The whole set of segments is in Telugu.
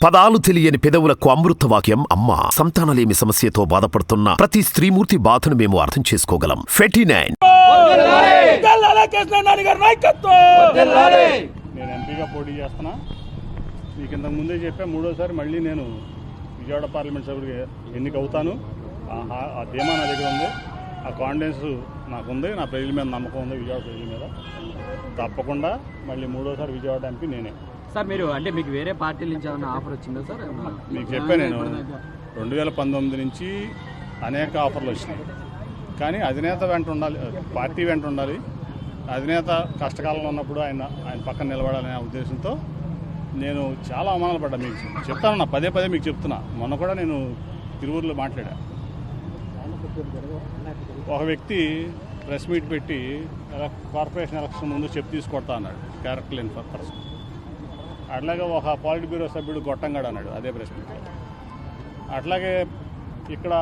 పదాలు తెలియని పెదవులకు అమృతవాక్యం అమ్మ. సంతానలేమి సమస్యతో బాధపడుతున్న ప్రతి స్త్రీమూర్తి బాధను మేము అర్థం చేసుకోగలం. ఫెటినైన్. నేను ఎంపీగా పోటీ చేస్తున్నా. మీకు ఇంతకు ముందే చెప్పా, మూడోసారి మళ్ళీ నేను విజయవాడ పార్లమెంట్ సభ్యుడిగా ఎన్నిక అవుతాను. ఆ ధీమా నా దగ్గర ఉంది, ఆ కాన్ఫిడెన్స్ నాకు ఉంది, నా ప్రజల మీద నమ్మకం ఉంది, విజయవాడ ప్రజల మీద. తప్పకుండా మళ్ళీ మూడోసారి విజయవాడ ఎంపీ నేనే. సార్ మీరు అంటే మీకు వేరే పార్టీల నుంచి ఏమైనా ఆఫర్ వచ్చిందా సార్? మీకు చెప్పాను, నేను 2019 నుంచి అనేక ఆఫర్లు వచ్చినాయి. కానీ అధినేత వెంట ఉండాలి, పార్టీ వెంట ఉండాలి. అధినేత కష్టకాలంలో ఉన్నప్పుడు ఆయన పక్కన నిలబడాలనే ఉద్దేశంతో నేను చాలా అవమానాలు పడ్డా. మీకు చెప్తాను, నా పదే మీకు చెప్తున్నా. మొన్న కూడా నేను తిరువూరులో మాట్లాడా. ఒక వ్యక్తి ప్రెస్ మీట్ పెట్టి కార్పొరేషన్ ఎలక్షన్ ముందు చెప్పు తీసుకొడతా అన్నాడు, క్యారెక్టర్ లేని పర్సన్. అట్లాగే ఒక పాలిట్ బ్యూరో సభ్యుడు గొట్టంగాడు అన్నాడు అదే ప్రెస్ మీట్లో. అట్లాగే ఇక్కడ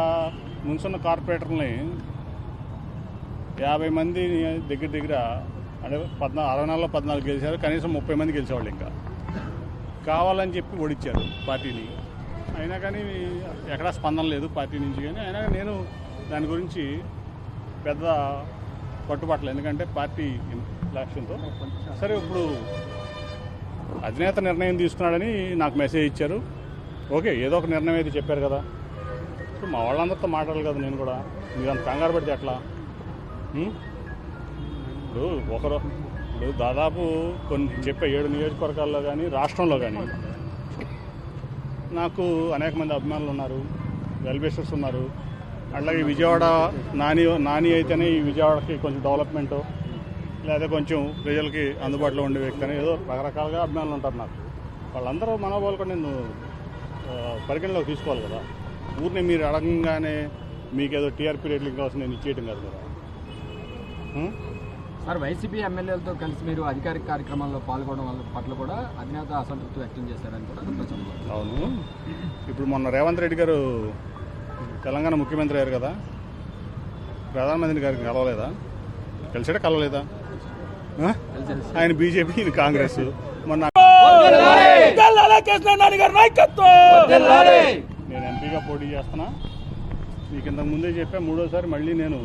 నుంచున్న కార్పొరేటర్ని 50 మంది దగ్గర అంటే 64 గెలిచారు, కనీసం 30 మంది గెలిచేవాళ్ళు. ఇంకా కావాలని చెప్పి ఓడించారు పార్టీని. అయినా కానీ ఎక్కడా స్పందన లేదు పార్టీ నుంచి. కానీ అయినా నేను దాని గురించి పెద్ద పట్టుబట్టలేదు, ఎందుకంటే పార్టీ లక్ష్యంతో. సరే, ఇప్పుడు అధినేత నిర్ణయం తీసుకున్నాడని నాకు మెసేజ్ ఇచ్చారు. ఓకే, ఏదో ఒక నిర్ణయం అయితే చెప్పారు కదా. ఇప్పుడు మా వాళ్ళందరితో మాట్లాడాలి కదా నేను కూడా. మీరు అంత కంగారు పడితే ఎట్లా? ఇప్పుడు దాదాపు కొన్ని చెప్పే 7 నియోజకవర్గాల్లో కానీ రాష్ట్రంలో కానీ నాకు అనేక మంది అభిమానులు ఉన్నారు, వెల్విషర్స్ ఉన్నారు. అట్లాగే విజయవాడ నాని అయితేనే ఈ విజయవాడకి కొంచెం డెవలప్మెంటు, లేదా కొంచెం ప్రజలకి అందుబాటులో ఉండే వ్యక్తి అని ఏదో రకరకాలుగా అభిమానులు ఉంటారు నాకు. వాళ్ళందరూ మనోభావాలు కూడా నేను పరిగణలోకి తీసుకోవాలి కదా. ఊరిని మీరు అడగంగానే మీకేదో టీఆర్పీ రేట్లు కావాల్సి నేను ఇచ్చేయటం కాదు కదా. సార్, వైసీపీ ఎమ్మెల్యేలతో కలిసి మీరు అధికారిక కార్యక్రమాల్లో పాల్గొనడం వల్ల పట్ల కూడా అధినేత అసంతృప్తి వ్యక్తం చేశారని కూడా ప్రచారం. అవును, ఇప్పుడు మొన్న రేవంత్ రెడ్డి గారు తెలంగాణ ముఖ్యమంత్రి అయ్యారు కదా, ప్రధానమంత్రి గారికి కలవలేదా? కలిసాడా కలవలేదా? ఆయన బీజేపీ, ఈయన కాంగ్రెస్. మొన్న నేను ఎంపీగా పోటీ చేస్తున్నా. మీకు ఇంతకు ముందే చెప్పా, మూడోసారి మళ్ళీ నేను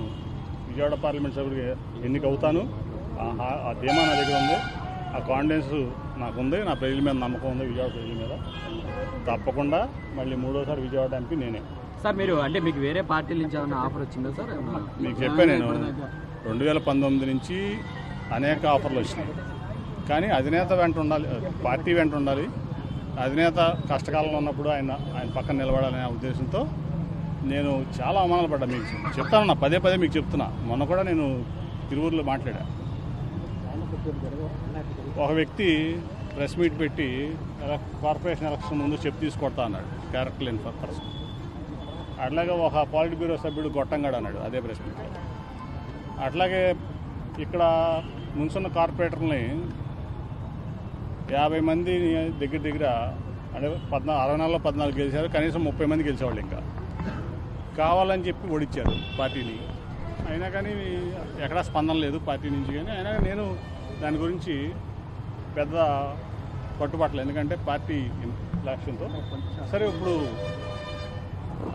విజయవాడ పార్లమెంట్ సభ్యుడిగా ఎన్నిక అవుతాను. ఆ ధీమా నా దగ్గర ఉంది, ఆ కాన్ఫిడెన్స్ నాకు ఉంది, నా ప్రజల మీద నమ్మకం ఉంది, విజయవాడ ప్రజల మీద. తప్పకుండా మళ్ళీ మూడోసారి విజయవాడ ఎంపీ నేనే. సార్ మీరు అంటే మీకు వేరే పార్టీల నుంచి ఏమైనా ఆఫర్ వచ్చిందా సార్? మీకు చెప్పాను, నేను 2019 నుంచి అనేక ఆఫర్లు వచ్చినాయి. కానీ అధినేత వెంట ఉండాలి, పార్టీ వెంట ఉండాలి. అధినేత కష్టకాలంలో ఉన్నప్పుడు ఆయన పక్కన నిలబడాలనే ఉద్దేశంతో నేను చాలా అవమానాలు పడ్డా. మీకు చెప్తాను, నా పదే మీకు చెప్తున్నా. మొన్న కూడా నేను తిరువూరులో మాట్లాడా. ఒక వ్యక్తి ప్రెస్ మీట్ పెట్టి కార్పొరేషన్ ఎలక్షన్ ముందు చెప్పు తీసుకొడతా అన్నాడు, క్యారెక్టర్ లేని పర్సన్. అట్లాగే ఒక పాలిట్ బ్యూరో సభ్యుడు గొట్టంగాడు అన్నాడు అదే ప్రెస్ మీట్లో. అట్లాగే ఇక్కడ నుంచున్న కార్పొరేటర్ని 50 మంది దగ్గర అంటే 64 గెలిచారు, కనీసం 30 మంది గెలిచేవాళ్ళు. ఇంకా కావాలని చెప్పి ఓడించారు పార్టీని. అయినా కానీ ఎక్కడా స్పందన లేదు పార్టీ నుంచి. కానీ అయినా నేను దాని గురించి పెద్ద పట్టుబట్టలేదు, ఎందుకంటే పార్టీ లక్ష్యంతో. సరే, ఇప్పుడు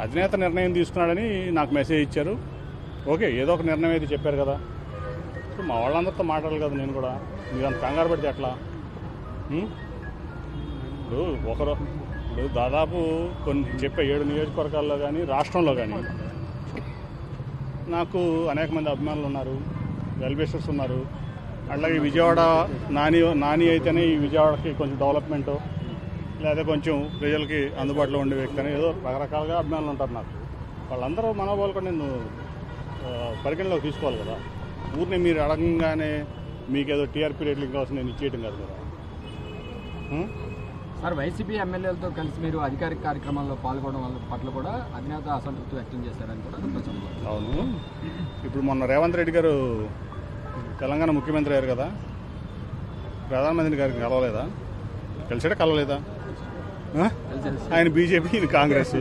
అధినేత నిర్ణయం తీసుకున్నాడని నాకు మెసేజ్ ఇచ్చారు. ఓకే, ఏదో ఒక నిర్ణయం అయితే చెప్పారు కదా. ఇప్పుడు మా వాళ్ళందరితో మాట్లాడాలి కదా నేను కూడా. మీరు అంత కంగారు పడితే ఎట్లా? ఇప్పుడు దాదాపు కొన్ని చెప్పే 7 నియోజకవర్గాల్లో కానీ రాష్ట్రంలో కానీ నాకు అనేక మంది అభిమానులు ఉన్నారు, వెల్విషర్స్ ఉన్నారు. అట్లాగే విజయవాడ నాని అయితేనే ఈ విజయవాడకి కొంచెం డెవలప్మెంటు, లేదా కొంచెం ప్రజలకి అందుబాటులో ఉండే వ్యక్తి అని ఏదో రకరకాలుగా అభిమానులు ఉంటారు నాకు. వాళ్ళందరూ మనోభావాలు కూడా నేను పరిగణలోకి తీసుకోవాలి కదా. ఊరిని మీరు అడగంగానే మీకేదో టీఆర్పీ రేట్లు కావాల్సి నేను ఇచ్చేయటం కాదు కదా. సార్, వైసీపీ ఎమ్మెల్యేలతో కలిసి మీరు అధికారిక కార్యక్రమాల్లో పాల్గొనడం వల్ల పట్ల కూడా అధినేత అసంతృప్తి వ్యక్తం చేశారని కూడా ప్రచారం. అవును, ఇప్పుడు మొన్న రేవంత్ రెడ్డి గారు తెలంగాణ ముఖ్యమంత్రి అయ్యారు కదా, ప్రధానమంత్రి గారికి కలవలేదా? కలిసాడా కలవలేదా? ఆయన బీజేపీ, ఈయన కాంగ్రెస్.